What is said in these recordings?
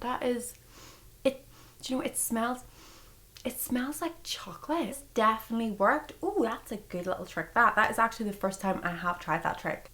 that is it. Do you know, it smells like chocolate. It's definitely worked. Oh, that's a good little trick. That is actually the first time I have tried that trick.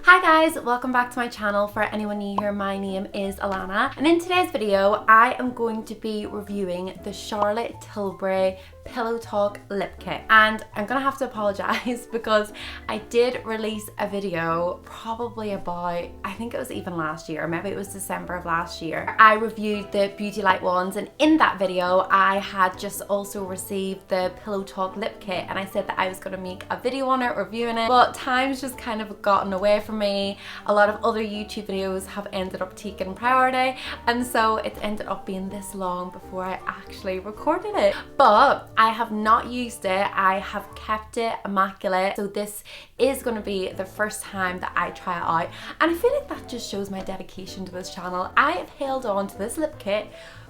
Hi guys, welcome back to my channel. For anyone new here, my name is Alana, and in today's video I am going to be reviewing the Charlotte Tilbury Pillow Talk lip kit. And I'm gonna have to apologize because I did release a video probably about, I think it was even last year, maybe it was December of last year. I reviewed the Beauty Light ones, and in that video I had just also received the Pillow Talk lip kit, and I said that I was gonna make a video on it, reviewing it, but time's just kind of gotten away from me. A lot of other YouTube videos have ended up taking priority, and so it ended up being this long before I actually recorded it. But I have not used it. I have kept it immaculate. So this is going to be the first time that I try it out, and I feel like that just shows my dedication to this channel. I have held on to this lip kit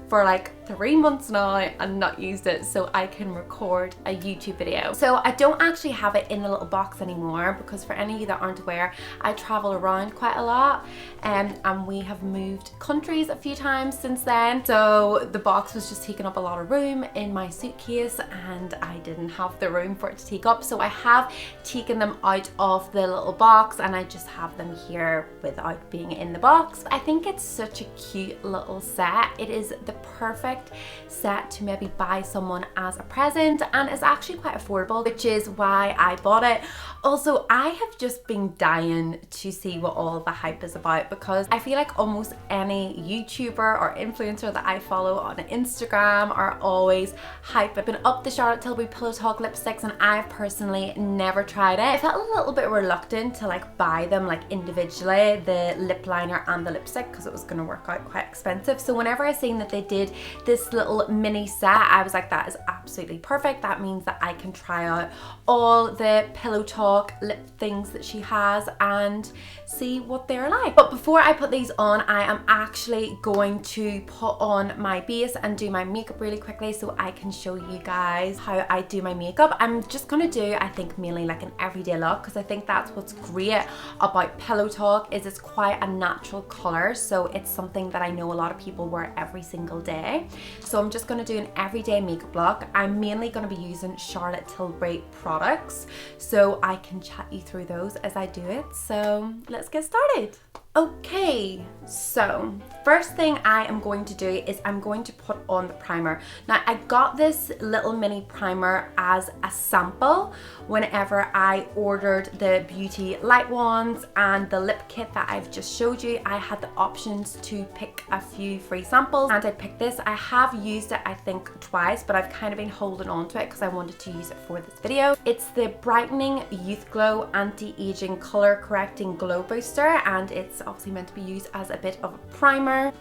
for like 3 months now and not used it so I can record a YouTube video. So I don't actually have it in a little box anymore because, for any of you that aren't aware, I travel around quite a lot, and we have moved countries a few times since then. So the box was just taking up a lot of room in my suitcase and I didn't have the room for it to take up. So I have taken them out of the little box and I just have them here without being in the box. I think it's such a cute little set. It is the perfect set to maybe buy someone as a present, and it's actually quite affordable, which is why I bought it. Also, I have just been dying to see what all the hype is about, because I feel like almost any YouTuber or influencer that I follow on Instagram are always hyping up the Charlotte Tilbury Pillow Talk lipsticks, and I've personally never tried it. I felt a little bit reluctant to like buy them like individually, the lip liner and the lipstick, because it was going to work out quite expensive. So whenever I seen that they did this little mini set, I was like, that is absolutely perfect. That means that I can try out all the Pillow Talk lip things that she has and see what they're like. But before I put these on, I am actually going to put on my base and do my makeup really quickly so I can show you guys how I do my makeup. I'm just gonna do, I think, mainly like an everyday look, because I think that's what's great about Pillow Talk, is it's quite a natural color, so it's something that I know a lot of people wear every single day. So I'm just gonna do an everyday makeup look. I'm mainly gonna be using Charlotte Tilbury products, so I can chat you through those as I do it. So let's get started. Okay, so first thing I am going to do is I'm going to put on the primer. Now, I got this little mini primer as a sample whenever I ordered the Beauty Light ones and the lip kit that I've just showed you. I had the options to pick a few free samples, and I picked this. I have used it, I think, twice, but I've kind of been holding on to it because I wanted to use it for this video. It's the Brightening Youth Glow Anti-Aging Color Correcting Glow Booster, and it's obviously meant to be used as a bit of a primer.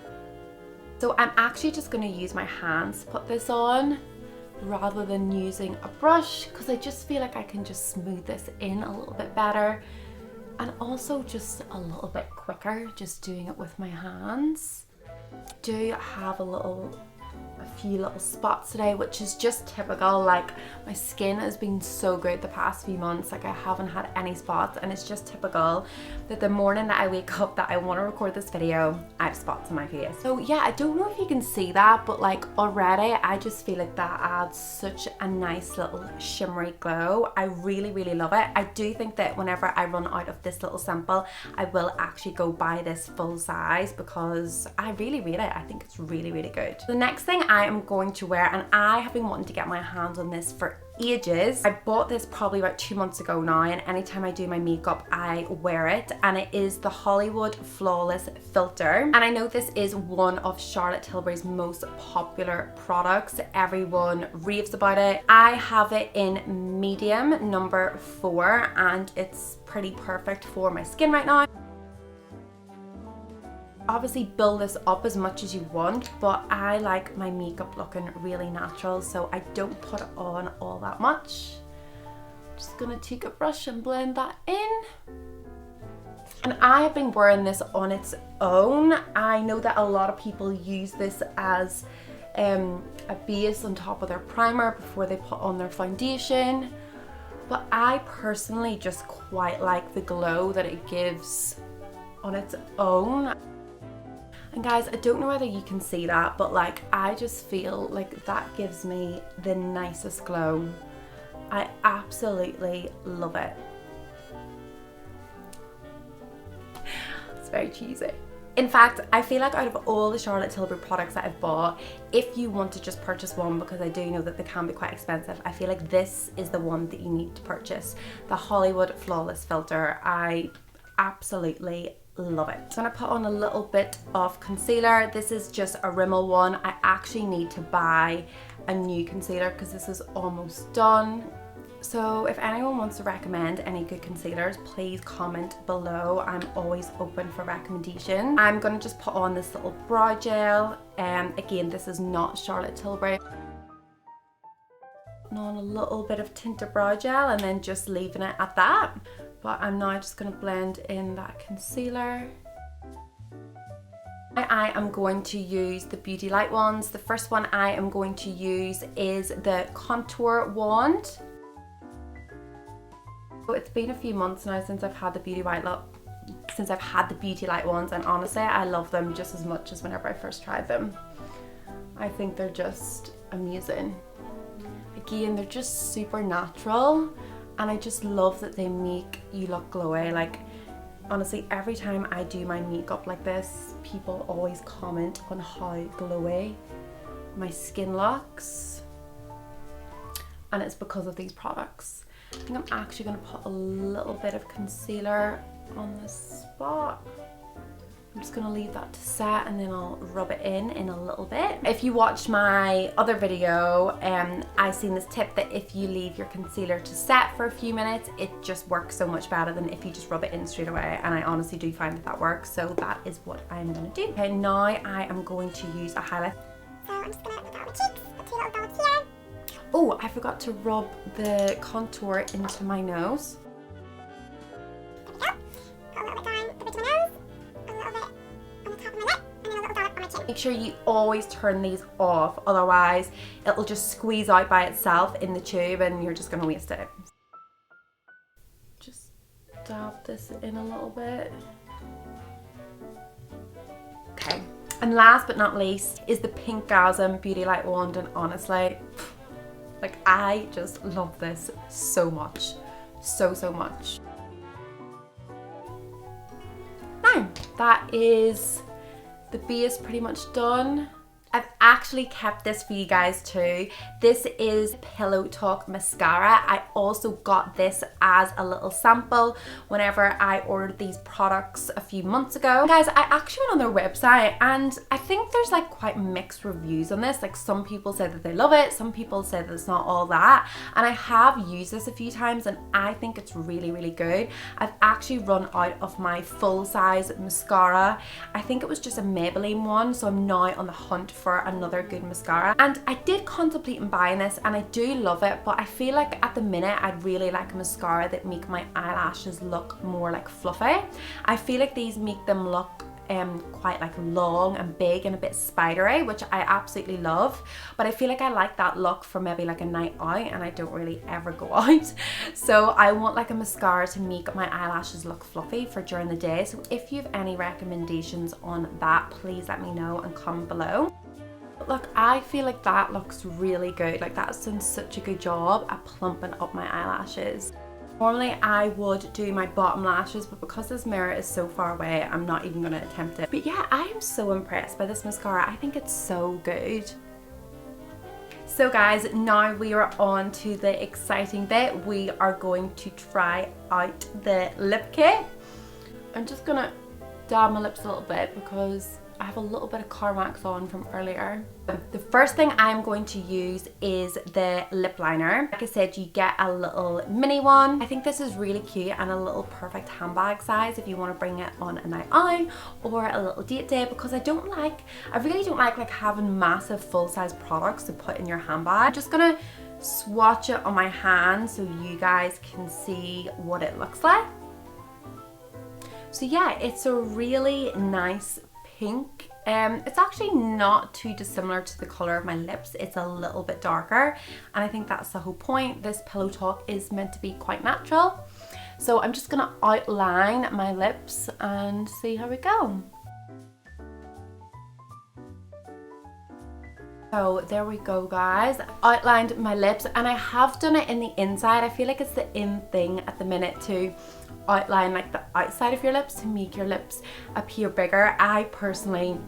So I'm actually just going to use my hands to put this on rather than using a brush, because I just feel like I can just smooth this in a little bit better, and also just a little bit quicker just doing it with my hands. Do have a few little spots today, which is just typical. Like, my skin has been so good the past few months, like I haven't had any spots, and it's just typical that the morning that I wake up that I want to record this video, I have spots on my face. So yeah, I don't know if you can see that, but like already I just feel like that adds such a nice little shimmery glow. I really love it. I do think that whenever I run out of this little sample, I will actually go buy this full size, because I really rate it. I think it's really good. The next thing I am going to wear, and I have been wanting to get my hands on this for ages. I bought this probably about 2 months ago now, and anytime I do my makeup I wear it, and it is the Hollywood Flawless Filter. And I know this is one of Charlotte Tilbury's most popular products. Everyone raves about it. I have it in medium number 4, and it's pretty perfect for my skin right now. Obviously build this up as much as you want, but I like my makeup looking really natural, so I don't put it on all that much. Just gonna take a brush and blend that in. And I have been wearing this on its own. I know that a lot of people use this as a base on top of their primer before they put on their foundation, but I personally just quite like the glow that it gives on its own. And guys, I don't know whether you can see that, but like I just feel like that gives me the nicest glow. I absolutely love it. It's very cheesy. In fact, I feel like out of all the Charlotte Tilbury products that I've bought, if you want to just purchase one, because I do know that they can be quite expensive, I feel like this is the one that you need to purchase. The Hollywood Flawless Filter. I absolutely love it. So I'm gonna put on a little bit of concealer. This is just a Rimmel one. I actually need to buy a new concealer because this is almost done. So if anyone wants to recommend any good concealers, please comment below. I'm always open for recommendations. I'm gonna just put on this little brow gel. Again, this is not Charlotte Tilbury. Putting on a little bit of tinted brow gel and then just leaving it at that. But I'm now just gonna blend in that concealer. I am going to use the Beauty Light ones. The first one I am going to use is the contour wand. It's been a few months now since I've had the Beauty Light ones, and honestly I love them just as much as whenever I first tried them. I think they're just amazing. Again, they're just super natural, and I just love that they make you look glowy. Like honestly, every time I do my makeup like this, people always comment on how glowy my skin looks, and it's because of these products. I think I'm actually going to put a little bit of concealer on this spot. I'm just going to leave that to set and then I'll rub it in a little bit. If you watched my other video, I seen this tip that if you leave your concealer to set for a few minutes, it just works so much better than if you just rub it in straight away, and I honestly do find that that works, so that is what I'm going to do. Okay, now I am going to use a highlight. So I'm just going to put on my cheeks, the two little dots here. Oh, I forgot to rub the contour into my nose. There we go. Got a little bit down the bridge of my nose, a little bit on the top of my lip, and then a little dot on my chin. Make sure you always turn these off, otherwise it'll just squeeze out by itself in the tube and you're just going to waste it. Just dab this in a little bit. Okay. And last but not least is the Pinkgasm Beauty Light wand, and honestly, like I just love this so much, so much. Now, that is the base pretty much done. I've actually kept this for you guys too. This is Pillow Talk mascara. I also got this as a little sample whenever I ordered these products a few months ago. Guys, I actually went on their website and I think there's like quite mixed reviews on this. Like some people say that they love it, some people say that it's not all that. And I have used this a few times and I think it's really good. I've actually run out of my full size mascara. I think it was just a Maybelline one, so I'm now on the hunt for another good mascara, and I did contemplate in buying this and I do love it, but I feel like at the minute I'd really like a mascara that make my eyelashes look more like fluffy. I feel like these make them look quite like long and big and a bit spidery, which I absolutely love, but I feel like I like that look for maybe like a night out, and I don't really ever go out, so I want like a mascara to make my eyelashes look fluffy for during the day. So if you have any recommendations on that, please let me know and comment below. Look, I feel like that looks really good. Like that's done such a good job at plumping up my eyelashes. Normally I would do my bottom lashes, but because this mirror is so far away, I'm not even going to attempt it. But yeah, I am so impressed by this mascara. I think it's so good. So guys, now we are on to the exciting bit. We are going to try out the lip kit. I'm just going to dab my lips a little bit because I have a little bit of car wax on from earlier. The first thing I'm going to use is the lip liner. Like I said, you get a little mini one. I think this is really cute and a little perfect handbag size if you want to bring it on a night out or a little date day, because I really don't like having massive full-size products to put in your handbag. I'm just gonna swatch it on my hand so you guys can see what it looks like. So yeah, it's a really nice pink. It's actually not too dissimilar to the color of my lips. It's a little bit darker, and I think that's the whole point. This Pillow Talk is meant to be quite natural. So I'm just gonna outline my lips and see how we go. So there we go, guys. Outlined my lips, and I have done it in the inside. I feel like it's the in thing at the minute to outline like the outside of your lips to make your lips appear bigger. I personally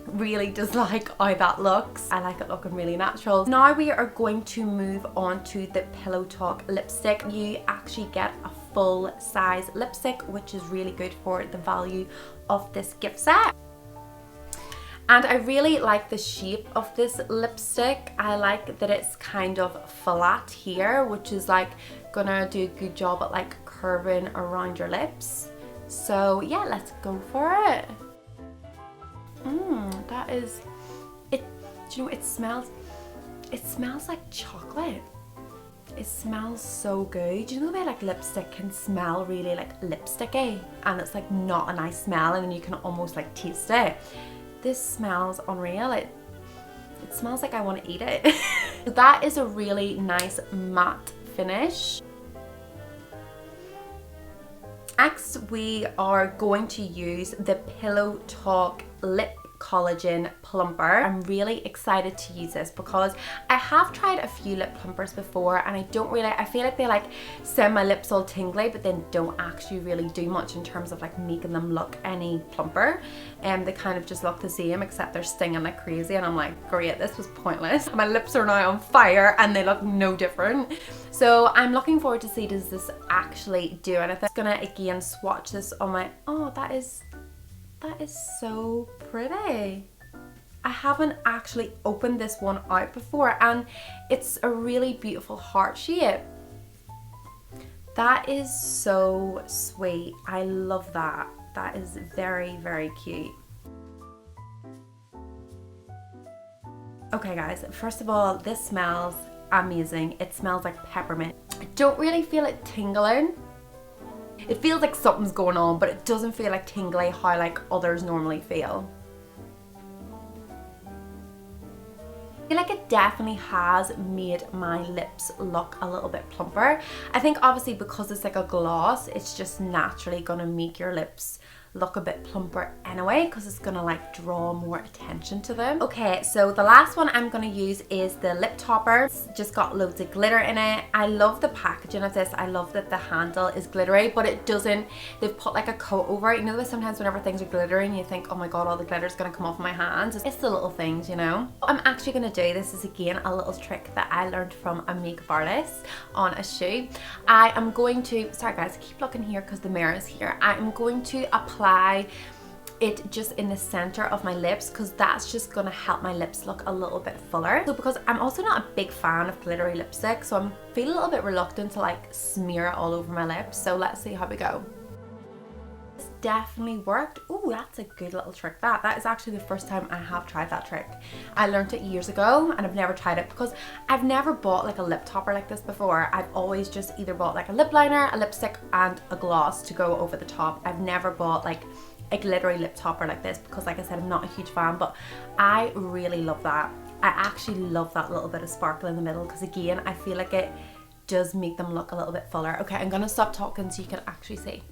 really dislike how that looks. I like it looking really natural. Now we are going to move on to the Pillow Talk lipstick. You actually get a full size lipstick, which is really good for the value of this gift set. And I really like the shape of this lipstick. I like that it's kind of flat here, which is like gonna do a good job at like curving around your lips. So yeah, let's go for it. That is it. Do you know, it smells like chocolate. It smells so good. Do you know the way like lipstick can smell really like lipsticky, and it's like not a nice smell, and then you can almost like taste it? This smells unreal. It smells like I want to eat it. That is a really nice matte finish. Next, we are going to use the Pillow Talk Lip Collagen Plumper. I'm really excited to use this because I have tried a few lip plumpers before, and I feel like they like send my lips all tingly, but then don't actually really do much in terms of like making them look any plumper. They kind of just look the same, except they're stinging like crazy, and I'm like, great, this was pointless. My lips are now on fire and they look no different. So I'm looking forward to see, does this actually do anything? I'm gonna again swatch this on my, oh, that is so pretty. I haven't actually opened this one out before, and it's a really beautiful heart shape. That is so sweet. I love that. That is very, very cute. Okay guys, first of all, this smells amazing. It smells like peppermint. I don't really feel it tingling. It feels like something's going on, but it doesn't feel like tingly how like others normally feel. I feel like it definitely has made my lips look a little bit plumper. I think obviously because it's like a gloss, it's just naturally gonna make your lips look a bit plumper anyway, because it's gonna like draw more attention to them. Okay, so the last one I'm gonna use is the lip topper. It's just got loads of glitter in it. I love the packaging of this. I love that the handle is glittery, but it doesn't, they've put like a coat over it. You know that sometimes whenever things are glittery and you think, oh my god, all the glitter's gonna come off my hands. It's the little things, you know. What I'm actually gonna do, this is again a little trick that I learned from a makeup artist on a shoe. I am going to, sorry guys, I keep looking here because the mirror is here. I am going to apply it just in the center of my lips, because that's just gonna help my lips look a little bit fuller. So because I'm also not a big fan of glittery lipstick, so I'm feeling a little bit reluctant to like smear it all over my lips. So let's see how we go. This definitely worked. Oh, that's a good little trick. That is actually the first time I have tried that trick. I learned it years ago and I've never tried it because I've never bought like a lip topper like this before. I've always just either bought like a lip liner, a lipstick and a gloss to go over the top. I've never bought like a glittery lip topper like this because, like I said, I'm not a huge fan, but I really love that. I actually love that little bit of sparkle in the middle because again, I feel like it does make them look a little bit fuller. Okay, I'm gonna stop talking so you can actually see.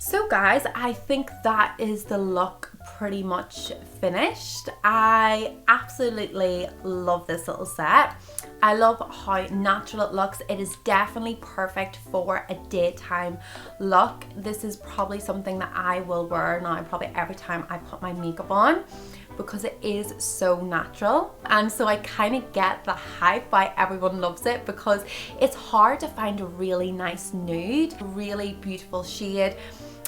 So guys, I think that is the look pretty much finished. I absolutely love this little set. I love how natural it looks. It is definitely perfect for a daytime look. This is probably something that I will wear now probably every time I put my makeup on, because it is so natural. And so I kind of get the hype why everyone loves it, because it's hard to find a really nice nude, really beautiful shade.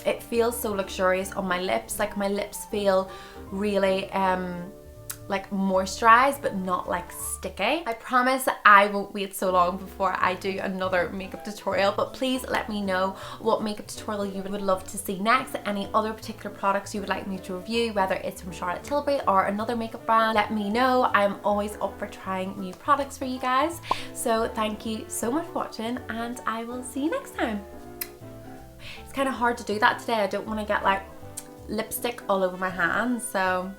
It feels so luxurious on my lips. Like my lips feel really like moisturized but not like sticky. I promise I won't wait so long before I do another makeup tutorial, but please let me know what makeup tutorial you would love to see next. Any other particular products you would like me to review, whether it's from Charlotte Tilbury or another makeup brand, let me know. I'm always up for trying new products for you guys. So thank you so much for watching and I will see you next time. It's kind of hard to do that today. I don't want to get like lipstick all over my hands, so